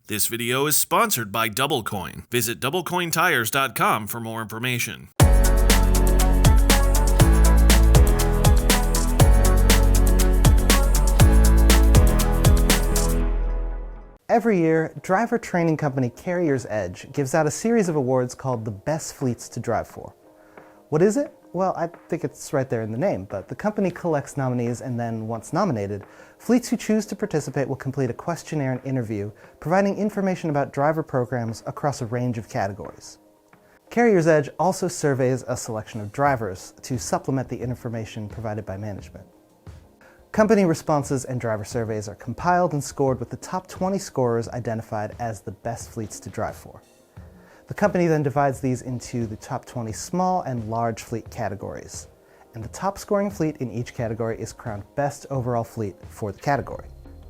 This video is sponsored by DoubleCoin. Visit doublecointires.com for more information. Every year, driver training company CarriersEdge gives out a series of awards called the Best Fleets to Drive For. What is it? Well, I think it's right there in the name, but the company collects nominees and then, once nominated, fleets who choose to participate will complete a questionnaire and interview, providing information about driver programs across a range of categories. CarriersEdge also surveys a selection of drivers to supplement the information provided by management. Company responses and driver surveys are compiled and scored with the top 20 scorers identified as the best fleets to drive for. The company then divides these into the top 20 small and large fleet categories, and the top scoring fleet in each category is crowned best overall fleet for the category.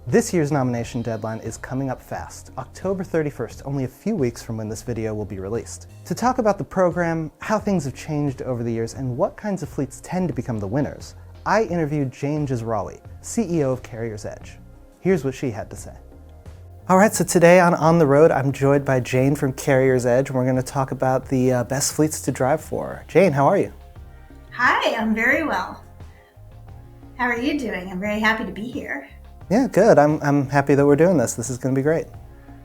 This year's nomination deadline is coming up fast, October 31st, only a few weeks from when this video will be released. To talk about the program, how things have changed over the years, and what kinds of fleets tend to become the winners, I interviewed Jane Jazrawy, CEO of CarriersEdge. Here's what she had to say. All right, so today on the road, I'm joined by Jane from CarriersEdge. We're going to talk about the best fleets to drive for. Jane, how are you? Hi, I'm very well. How are you doing? I'm very happy to be here. Yeah, good. I'm happy that we're doing this. This is going to be great.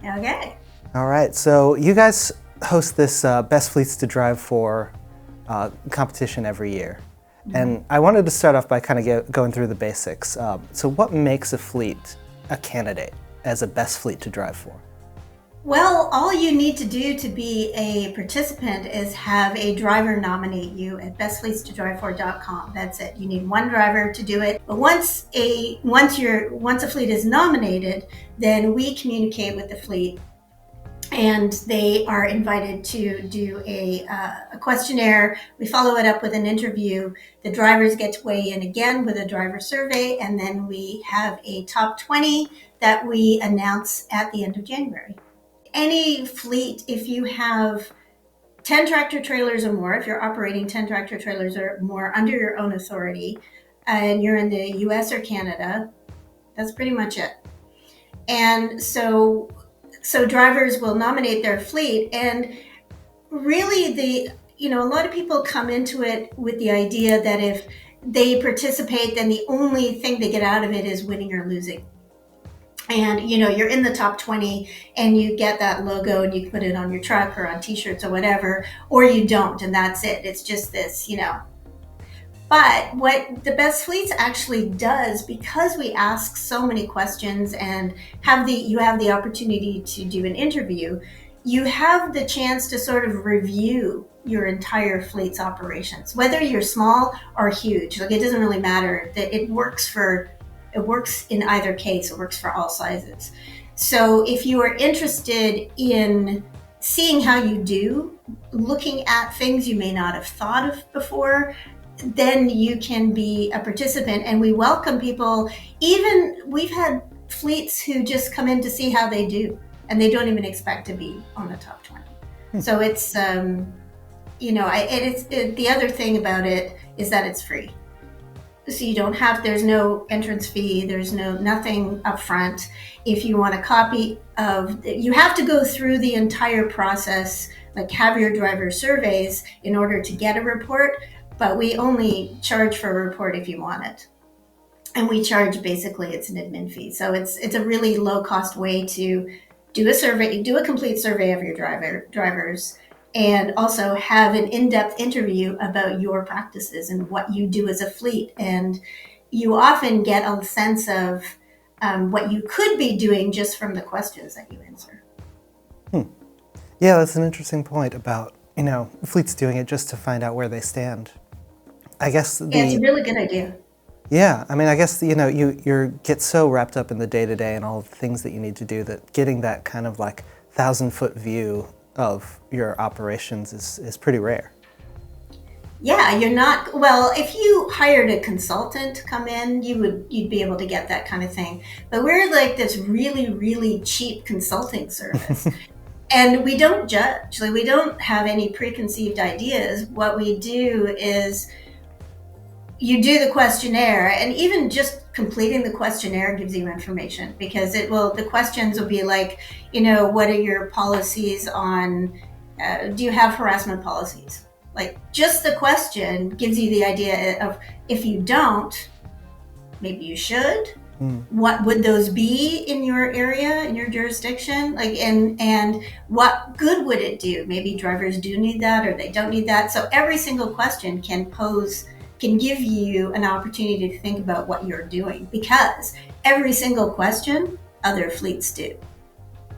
Okay. All right, so you guys host this Best Fleets to Drive For competition every year. Mm-hmm. And I wanted to start off by kind of going through the basics. So what makes a fleet a candidate as a best fleet to drive for? Well, all you need to do to be a participant is have a driver nominate you at bestfleetstodrivefor.com. That's it. You need one driver to do it. But once a fleet is nominated, then we communicate with the fleet, and they are invited to do a questionnaire. We follow it up with an interview. The drivers get to weigh in again with a driver survey, and then we have a top 20 that we announce at the end of January. Any fleet, if you have 10 tractor trailers or more, if you're operating 10 tractor trailers or more under your own authority, and you're in the US or Canada, that's pretty much it. And so drivers will nominate their fleet, and really a lot of people come into it with the idea that if they participate, then the only thing they get out of it is winning or losing. And you're in the top 20 and you get that logo and you can put it on your truck or on t-shirts or whatever, or you don't, and that's it. It's just this, But what the Best Fleets actually does, because we ask so many questions and you have the opportunity to do an interview, you have the chance to sort of review your entire fleet's operations, whether you're small or huge. Like, it doesn't really matter. That it works in either case. It works for all sizes. So if you are interested in seeing how you do, looking at things you may not have thought of before, then you can be a participant, and we welcome people. Even we've had fleets who just come in to see how they do, and they don't even expect to be on the top 20. So it's, the other thing about it is that it's free. So there's no entrance fee, there's nothing up front. If you want a copy you have to go through the entire process, like have your driver surveys in order to get a report. But we only charge for a report if you want it. And we charge, basically, it's an admin fee. So it's a really low cost way to do a complete survey of your drivers, and also have an in-depth interview about your practices and what you do as a fleet. And you often get a sense of what you could be doing just from the questions that you answer. Yeah, that's an interesting point about, fleets doing it just to find out where they stand. I guess it's a really good idea. Yeah, I mean, I guess, you get so wrapped up in the day-to-day and all the things that you need to do that getting that kind of like 1,000-foot view of your operations is pretty rare. Yeah, if you hired a consultant to come in, you'd be able to get that kind of thing. But we're like this really, really cheap consulting service. And we don't judge. Like, we don't have any preconceived ideas. What we do is, you do the questionnaire, and even just completing the questionnaire gives you information, because the questions will be like, what are your policies on, do you have harassment policies? Like, just the question gives you the idea of, if you don't, maybe you should. What would those be in your area, in your jurisdiction? Like, and what good would it do? Maybe drivers do need that, or they don't need that. So every single question can give you an opportunity to think about what you're doing, because every single question other fleets do.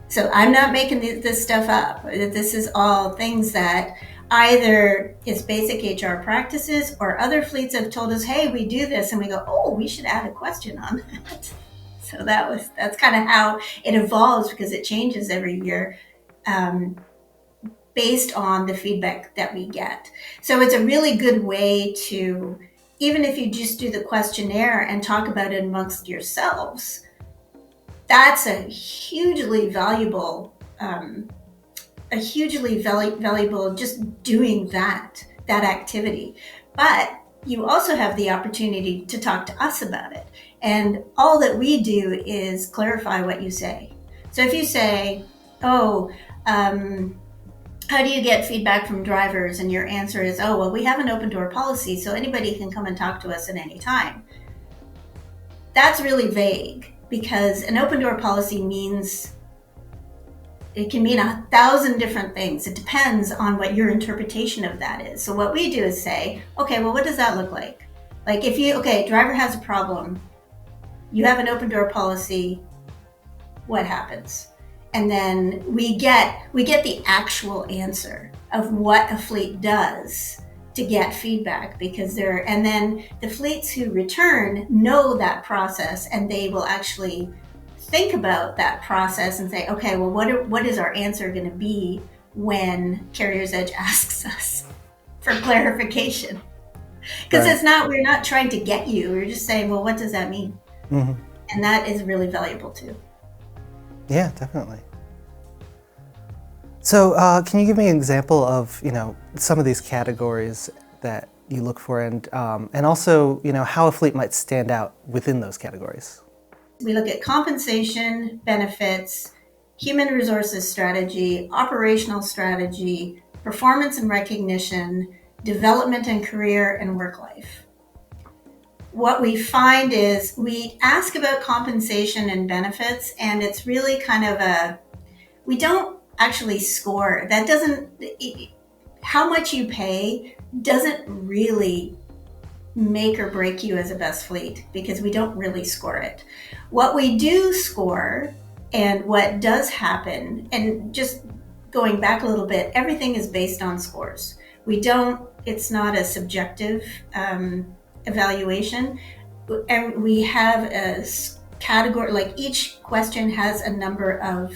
So I'm not making this stuff up. This is all things that either it's basic HR practices, or other fleets have told us, hey, we do this, and we go, oh, we should add a question on that. So that's kind of how it evolves, because it changes every year based on the feedback that we get. So it's a really good way to, even if you just do the questionnaire and talk about it amongst yourselves, that's a hugely valuable just doing that activity. But you also have the opportunity to talk to us about it. And all that we do is clarify what you say. So if you say, how do you get feedback from drivers? And your answer is, well, we have an open door policy, so anybody can come and talk to us at any time. That's really vague, because an open door policy it can mean 1,000 different things. It depends on what your interpretation of that is. So what we do is say, okay, well, what does that look like? Like, driver has a problem, you have an open door policy, what happens? And then we get the actual answer of what a fleet does to get feedback, and then the fleets who return know that process, and they will actually think about that process and say, okay, well, what is our answer going to be when CarriersEdge asks us for clarification? Because we're not trying to get you, we're just saying, well, what does that mean? Mm-hmm. And that is really valuable too. Yeah, definitely. So can you give me an example of, some of these categories that you look for, and also, how a fleet might stand out within those categories? We look at compensation, benefits, human resources strategy, operational strategy, performance and recognition, development and career, and work life. What we find is we ask about compensation and benefits, and it's really kind of we don't actually score. How much you pay doesn't really make or break you as a best fleet, because we don't really score it. What we do score, and what does happen, and just going back a little bit, everything is based on scores. It's not a subjective evaluation. And we have a category, like each question has a number of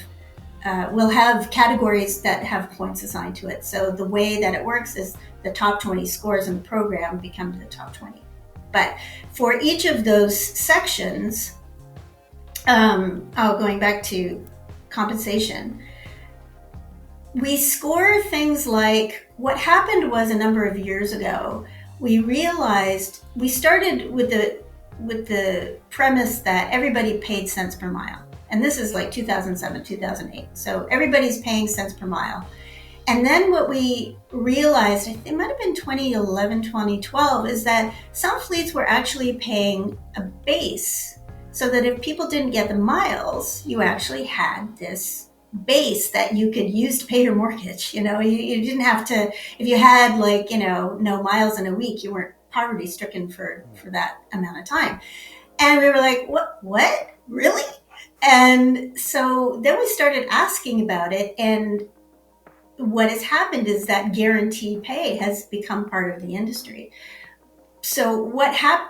we'll have categories that have points assigned to it. So the way that it works is the top 20 scores in the program become the top 20. But for each of those sections, going back to compensation, we score things like, what happened was, a number of years ago, we realized, we started with the premise that everybody paid cents per mile. And this is like 2007, 2008. So everybody's paying cents per mile. And then what we realized, it might have been 2011, 2012, is that some fleets were actually paying a base, so that if people didn't get the miles, you actually had this base that you could use to pay your mortgage. You didn't have to, if you had no miles in a week, you weren't poverty stricken for that amount of time. And we were like, what? Really? And so then we started asking about it, and what has happened is that guaranteed pay has become part of the industry. So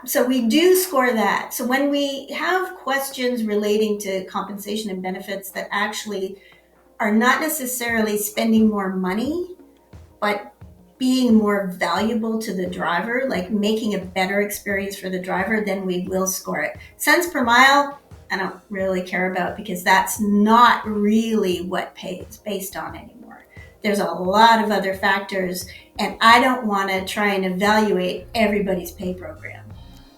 so we do score that. So when we have questions relating to compensation and benefits that actually are not necessarily spending more money, but being more valuable to the driver, like making a better experience for the driver, then we will score it. Cents per mile, I don't really care about, because that's not really what pay is based on anymore. There's a lot of other factors, and I don't want to try and evaluate everybody's pay program.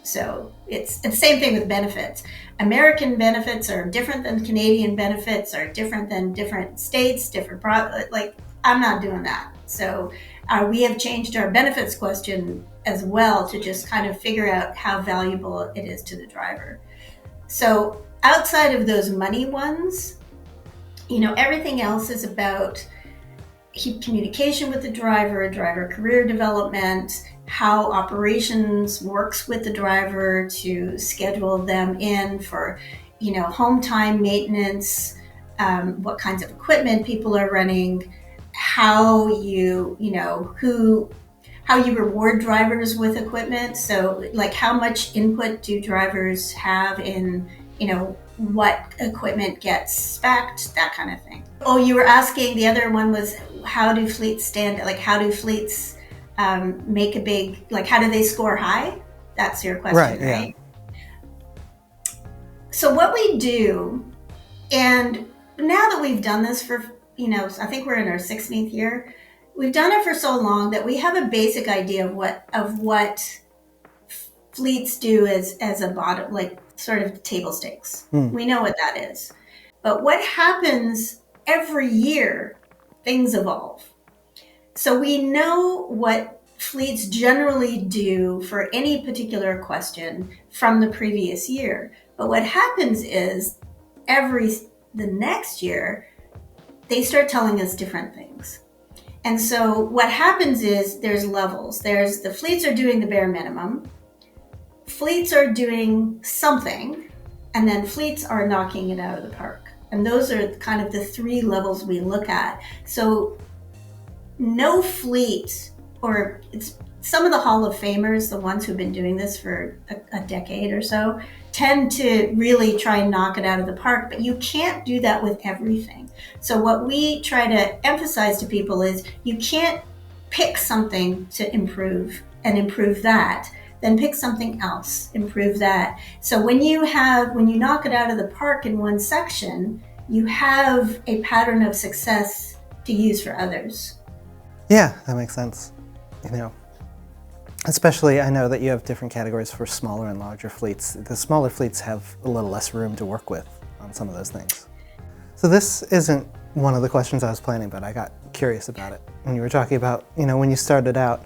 So it's the same thing with benefits. American benefits are different than Canadian benefits, are different than different states, like I'm not doing that. So we have changed our benefits question as well to just kind of figure out how valuable it is to the driver. So outside of those money ones, everything else is about communication with the driver career development, how operations works with the driver to schedule them in for, home time maintenance, what kinds of equipment people are running, how you reward drivers with equipment. So like how much input do drivers have in, what equipment gets spec'd, that kind of thing. Oh, you were asking, the other one was how do fleets make a big, like how do they score high? That's your question, right? Yeah. So what we do, and now that we've done this for, I think we're in our 16th year, we've done it for so long that we have a basic idea of what fleets do as a bottom, like sort of table stakes. We know what that is. But what happens every year, things evolve. So we know what fleets generally do for any particular question from the previous year. But what happens is the next year, they start telling us different things. And so what happens is there's levels. There's the fleets are doing the bare minimum. Fleets are doing something, and then fleets are knocking it out of the park. And those are kind of the three levels we look at. So no fleet, or it's some of the Hall of Famers, the ones who've been doing this for a decade or so, tend to really try and knock it out of the park, but you can't do that with everything. So what we try to emphasize to people is you can't pick something to improve and improve that, then pick something else, improve that. So when you knock it out of the park in one section, you have a pattern of success to use for others. Yeah, that makes sense. Especially I know that you have different categories for smaller and larger fleets. The smaller fleets have a little less room to work with on some of those things. So this isn't one of the questions I was planning, but I got curious about it. When you were talking about, when you started out,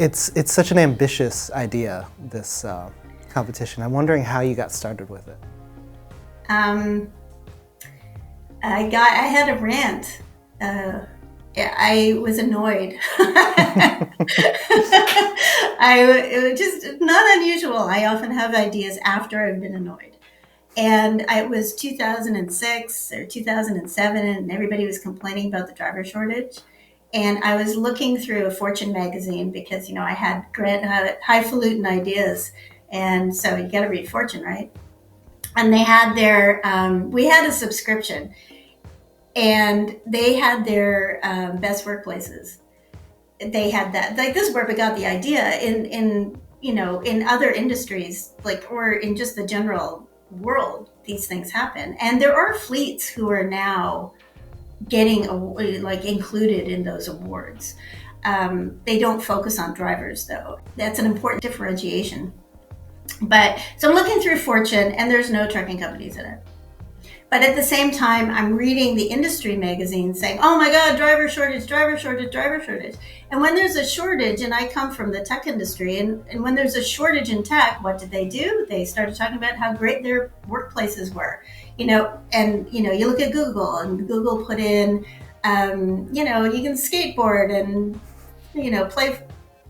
it's such an ambitious idea, this competition. I'm wondering how you got started with it. I had a rant. I was annoyed. It was just not unusual. I often have ideas after I've been annoyed. And it was 2006 or 2007, and everybody was complaining about the driver shortage. And I was looking through a Fortune magazine because, I had highfalutin ideas. And so you got to read Fortune, right? And they had we had a subscription. And they had their best workplaces. They had that. Like, this is where we got the idea. In other industries, or in just the general world, these things happen. And there are fleets who are now getting included in those awards. They don't focus on drivers, though. That's an important differentiation. But so I'm looking through Fortune, and there's no trucking companies in it. But at the same time, I'm reading the industry magazine saying, oh my God, driver shortage, driver shortage, driver shortage. And when there's a shortage, and I come from the tech industry, and when there's a shortage in tech, what did they do? They started talking about how great their workplaces were. You look at Google, and Google put in, you can skateboard and,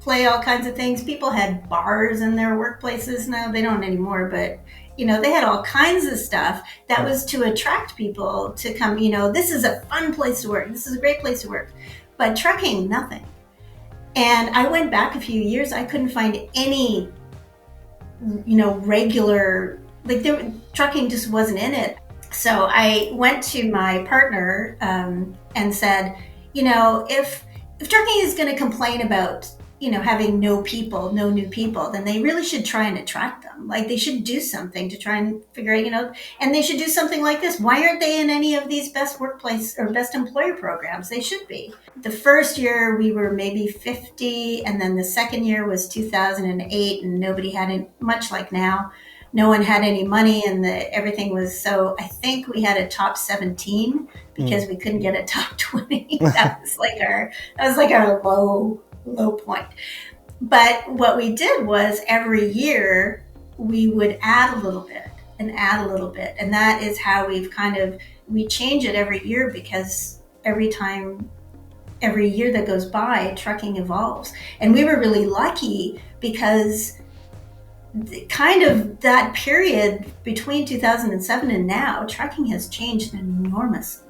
play all kinds of things. People had bars in their workplaces. Now they don't anymore, but they had all kinds of stuff that was to attract people to come, this is a fun place to work. This is a great place to work. But trucking, nothing. And I went back a few years. I couldn't find any, regular, trucking just wasn't in it. So I went to my partner and said, if trucking is going to complain about having no new people, then they really should try and attract them. Like they should do something to try and figure out, and they should do something like this. Why aren't they in any of these best workplace or best employer programs? They should be. The first year we were maybe 50, and then the second year was 2008, and nobody had any, much like now. No one had any money, and everything was so. I think we had a top 17 because we couldn't get a top 20. That was like our low point. But what we did was every year we would add a little bit and add a little bit, and that is how we change it every year, because every year that goes by, trucking evolves. And we were really lucky because kind of that period between 2007 and now, trucking has changed enormously.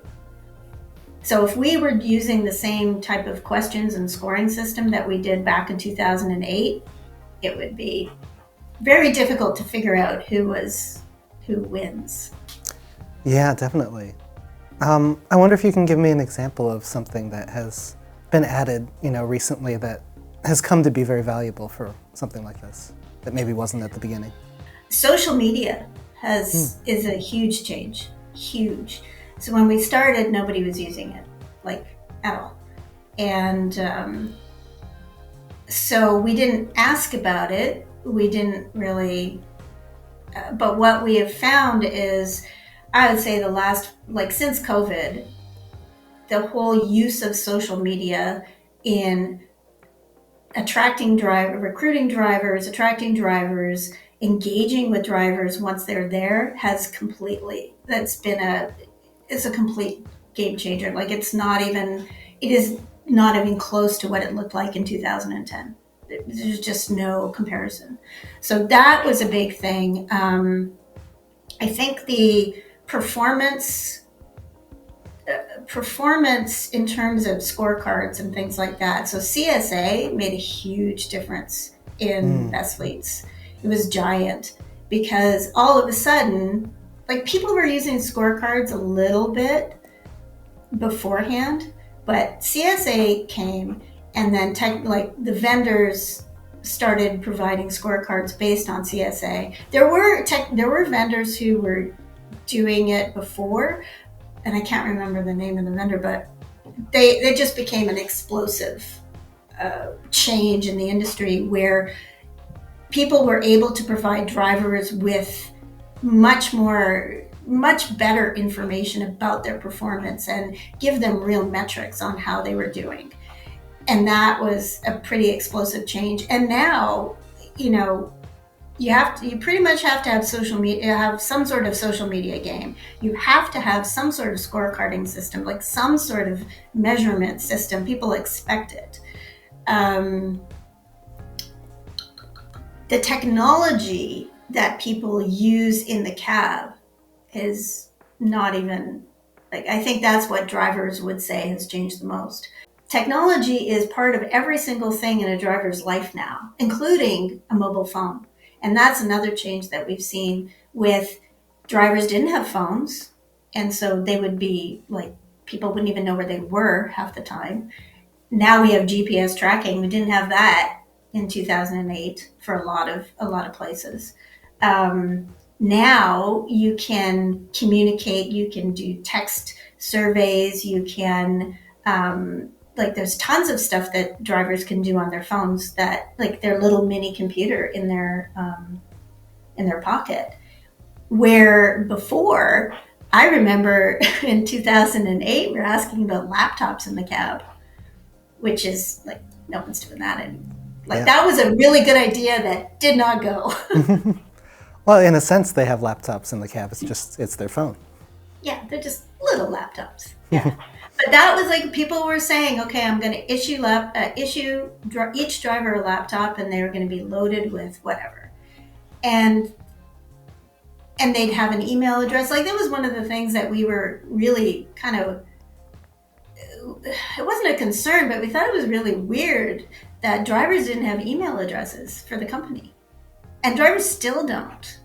So if we were using the same type of questions and scoring system that we did back in 2008, it would be very difficult to figure out who wins. Yeah, definitely. I wonder if you can give me an example of something that has been added, recently that has come to be very valuable for something like this, that maybe wasn't at the beginning. Social media is a huge change, huge. So when we started, nobody was using it, like at all. And so we didn't ask about it. We didn't really, but what we have found is, I would say since COVID, the whole use of social media in recruiting drivers, engaging with drivers once they're there it's a complete game changer. Like it is not even close to what it looked like in 2010. There's just no comparison. So that was a big thing. I think the performance in terms of scorecards and things like that. So CSA made a huge difference in best fleets. It was giant, because all of a sudden, like, people were using scorecards a little bit beforehand, but CSA came, and then the vendors started providing scorecards based on CSA. There were vendors who were doing it before, and I can't remember the name of the vendor, but they just became an explosive change in the industry, where people were able to provide drivers with much better information about their performance and give them real metrics on how they were doing. And that was a pretty explosive change. And now, you pretty much have to have social media, have some sort of social media game. You have to have some sort of scorecarding system, like some sort of measurement system. People expect it. The technology that people use in the cab is not even, I think that's what drivers would say has changed the most. Technology is part of every single thing in a driver's life now, including a mobile phone. And that's another change that we've seen with drivers didn't have phones. And so they would be people wouldn't even know where they were half the time. Now we have GPS tracking. We didn't have that in 2008 for a lot of places. Now you can communicate, you can do text surveys, you can, there's tons of stuff that drivers can do on their phones, that their little mini computer in their pocket. Where before, I remember in 2008, we were asking about laptops in the cab, which is no one's doing that anymore. That was a really good idea that did not go. Well, in a sense, they have laptops in the cab. It's their phone. Yeah, they're just little laptops. Yeah. But that was people were saying, okay, I'm going to issue each driver a laptop, and they were going to be loaded with whatever. And they'd have an email address. That was one of the things that we were really it wasn't a concern, but we thought it was really weird that drivers didn't have email addresses for the company. And drivers still don't.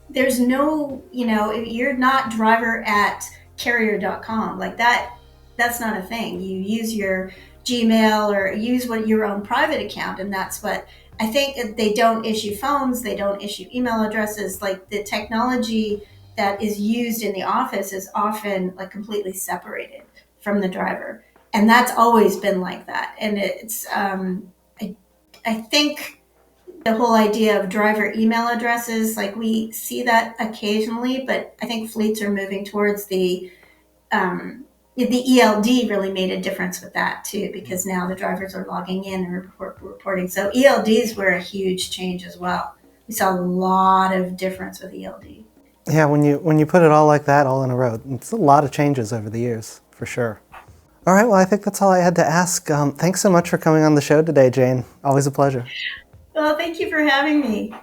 There's no, if you're not driver at carrier.com, that that's not a thing. You use your Gmail or use your own private account, and that's what I think. They don't issue phones, they don't issue email addresses. Like the technology that is used in the office is often like completely separated from the driver, and that's always been like that. And it's I think the whole idea of driver email addresses, like we see that occasionally, but I think fleets are moving towards the ELD really made a difference with that too, because now the drivers are logging in and reporting. So ELDs were a huge change as well. We saw a lot of difference with ELD. Yeah, when you put it all like that, all in a row, it's a lot of changes over the years, for sure. All right, well, I think that's all I had to ask. Thanks so much for coming on the show today, Jane. Always a pleasure. Well, thank you for having me.